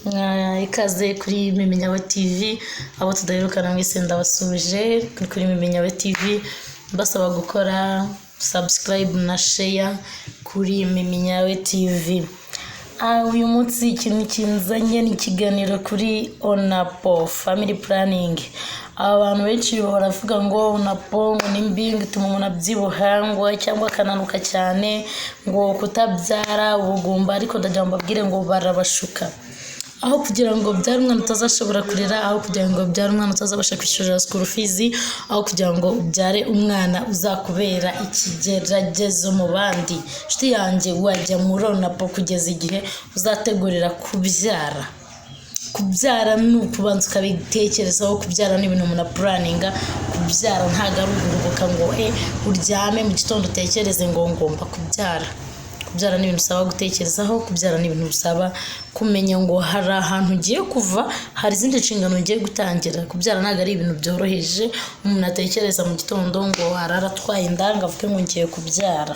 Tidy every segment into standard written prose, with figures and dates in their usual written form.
ikaze kuri Mimenyawe TV, abo tudaherukana mwese ndabasuje kuri Mimenyawe TV, mbasaba gukora subscribe na share kuri Mimenyawe TV. Uyu munsi ikintu kinzanye ni ikiganiro kuri Onapo family planning. Abantu benshi bahora bavuga ngo Onapo ni mbi, ituma umuntu abyibuha cyangwa akananuka cyane, ngo kutabyara ubugumba, ariko ndagira ngo mbabwire ngo barabashuka. Aho kugira ngo byari umwana utazashobora kurera, aho kugira ngo byari umwana utazabasha kwishyurira school fees, aho kugira ngo ubyare umwana uzakubera ikigeragezo mu bandi. Nshuti yanjye, wajya muri Onapo kugeza igihe uzategurira kubyara. Kubyara ni ukubanza ukabitekerezaho. Kubyara ni ibintu umuntu planninga. Kubyara ntabwo ari ugurubuka ngo uryame mu gitondo utekereze ngo ngomba kubyara. Kubyara ni ibintu usaba gutekerezaho. Kubyara ni ibintu usaba kumenya ngo hari ahantu ugiye kuva, hari izindi nshingano ugiye gutangira. Kubyara ntabwo ari ibintu byoroheje umuntu atekereza mu gitondo ngo arara atwaye indanga avuge ngo ngiye kubyara.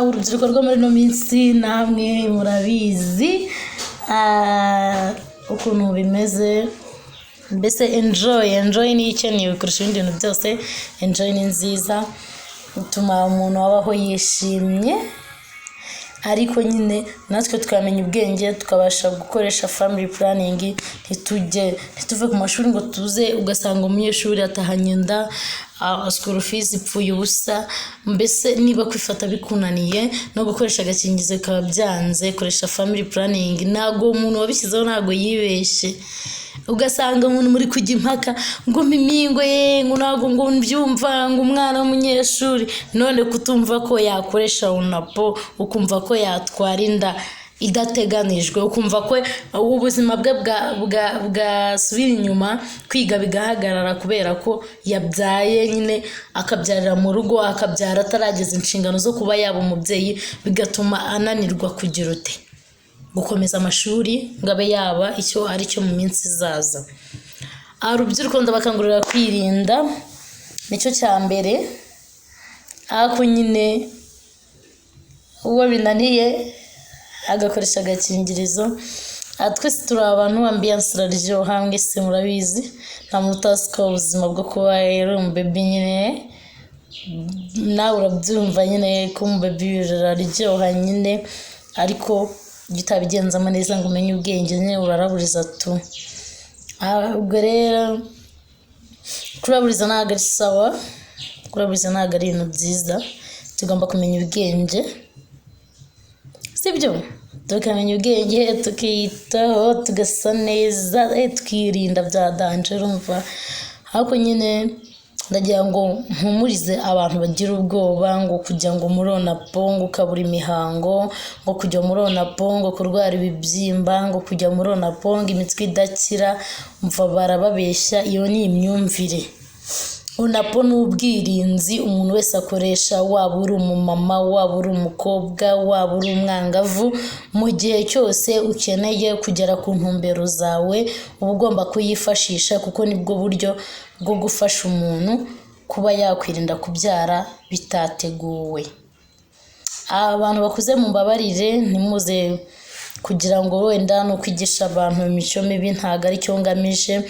Urubyiruko rwo muri ino minsi namwe murabizi ukuntu bimeze. Mbese enjoy ni ikenewe kurusha ibindi bintu byose. Enjoy ni nziza, utuma umuntu abaho yishimye, ariko nyine natwe tukamenya ubwenge, tukabasha gukoresha family planning. Ntituve ku mashuri ngo tuze ugasanga umunyeshuri atahanye inda, school fees ipfuye ubusa. Mbese niba kwifata bikunaniye no gukoresha agakingirizo bikaba byanze, koresha family planning. Ntago umuntu wabishyizeho ntago yibeshye. Ugasanga umuntu muri kujya impaka ngo mimingo ngo ntago ngo mbyumva, ngo umwana w'umunyeshuri, none kutumva ko yakoresha Onapo, ukumva ko yatwara inda idateganijwe, ukumva ko ubuzima bwe bwasubira inyuma, kwiga bigahagarara kubera ko yabyaye, nyine akabyarira mu rugo, akabyara atarageza inshingano zo kuba yaba umubyeyi, bigatuma ananirwa kugira gukomeza amashuri ngo abe yaba icyo ari cyo mu minsi izaza. Urubyiruko ndabakangurira kwirinda, nicyo cya mbere. Ariko nyine uwo binaniye agakoresha agakingirizo. Twese turi abantu, ambiance iraryoha, mwese murabizi. Nta muntu utazi ko ubuzima bwo kuba rero umubebe nyine, nawe urabyumva nyine ko umubebe biraryoha nyine, ariko iyo utabigenzamo neza ngo umenye ubwenge nyine uraraburiza tu. Ubwo rero kuraburiza ntabwo ari sawa, kuraburiza ntabwo ari ibintu byiza. Tugomba kumenya ubwenge, sibyo? Tukamenya ubwenge, tukiyitaho, tugasa neza, tukirinda bya danger, urumva. Ariko nyine ndagira ngo mpumurize abantu bagira ubwoba ngo kujya ngo muri Onapo ngo ukabura imihango, ngo kujya muri Onapo ngo kurwara ibibyimba, ngo kujya muri Onapo ngo imitwe idakira. Umva barababeshya, iyo ni imyumvire. Onapo ni ubwirinzi umuntu wese akoresha, waba uri umumama, waba uri umukobwa, waba uri umwangavu. Mu gihe cyose ukeneye kugera ku ntumbero zawe, uba ugomba kuyifashisha, kuko nibwo buryo bwo gufasha umuntu kuba yakwirinda kubyara bitateguwe. Abantu bakuze mumbabarire, ntimuze kugira ngo wenda no kwigisha abantu imico mibi, ntago ari cyo ngamije.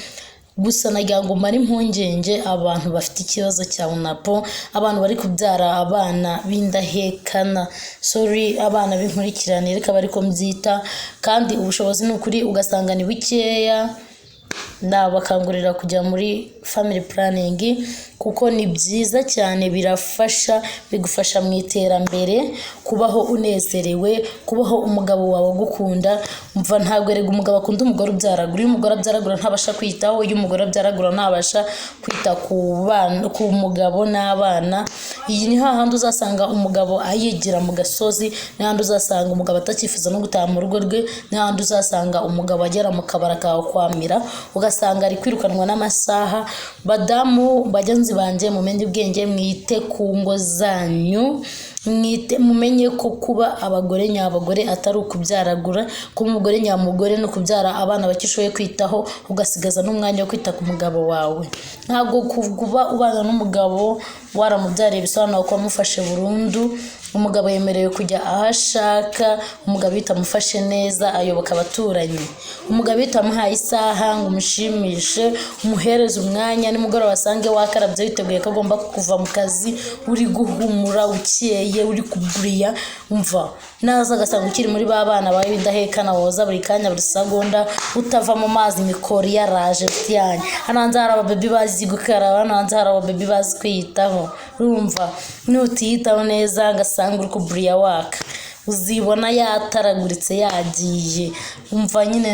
Gusa nagira ngo mari impungenge abantu bafite ikibazo cya Onapo, abantu bari kubyara abana b'indahekana, abana b'inkurikirane, reka bari ko mbyita, kandi ubushobozi ni ukuri ugasanga ni bukeya. Ndabakangurira kujya muri family planning, kuko ni byiza cyane, birafasha, bigufasha mu iterambere, kubaho unezerewe, kubaho umugabo wawe agukunda. Umva ntabwo erega umugabo akunda umugore ubyaragura. Iyo umugore abyaragura ntabasha kwitaho, iyo umugore abyaragura ntabasha kwita ku bana, ku mugabo n'abana. Iyi ni hahandi uzasanga umugabo ayigira mu gasozi, n'ahandi uzasanga umugabo atakifuza no gutaha mu rugo rwe, n'ahandi uzasanga umugabo agera mu kabara kawe kwamira, ugasanga ari kwirukanwa n'amasaha. Badamu bagenzi banjye, mumenye ubwenge, mwite ku ngo zanyu, mumenye ko kuba abagore nyabagore atari ukubyaragura, kuba umugore nyamugore no kubyara abana bakishoboye kwitaho, ugasigaza n'umwanya wo kwita ku mugabo wawe. Ntabwo kuba ubana n'umugabo waramubyariye bisobanura ko wamufashe burundu, umugabo yemerewe kujya aho ashaka, umugabo bitamufashe neza ayoboka abaturanyi, umugabo bitamuhaye isaha ngo umushimishe umuhereze umwanya nimugoroba wasange wakarabye witeguye ko agomba kuva mu kazi uri guhumura ukeye uri kuburiya umva naza agasanga ukiri muri ba bana bawe bidahekana woza buri kanya buri segonda utava mu mazi mikori yaraje byanye hananze hari ababebi bazi gukaraba hananze hari ababebi bazi kwiyitaho urumva nutiyitaho neza agasanga uri kuburiya waka uzibona yataraguritse yagiye umva nyine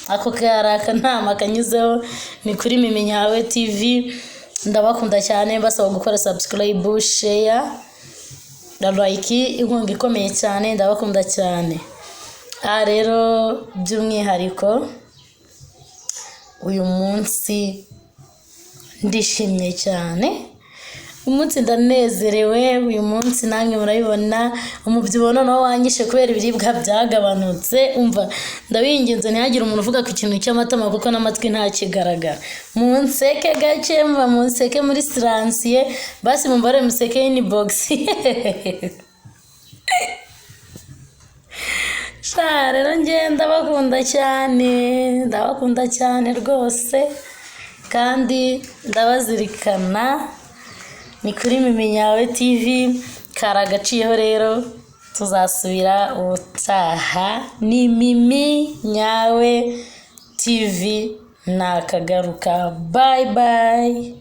ako karaka ntama kanyuzeho ni kuri Mimi Nyawe TV. Ndabakunda cyane basaba gukora subscribe, share na like, inkunga ikomeye cyane. Ndabakunda cyane. Rero by'umwihariko uyu munsi ndishimye cyane, umunsi ndanezerewe, uyu munsi nange murabibona umubyibuho noneho wanyishe kubera ibiribwa byagabanutse. Umva ndabinginze ntihagire umuntu uvuga ku kintu cy'amatama kuko n'amatwi nta kigaragara. Munseke gake, mva munseke muri siransiye, basi mumbare museke inbox. Rero njye ndabakunda cyane rwose kandi ndabazirikana. Ni kuri Mimi Nyawe TV, karagaciyeho rero tuzasubira ubutaha. Ni Mimi Nyawe TV nakagaruka. Bye bye.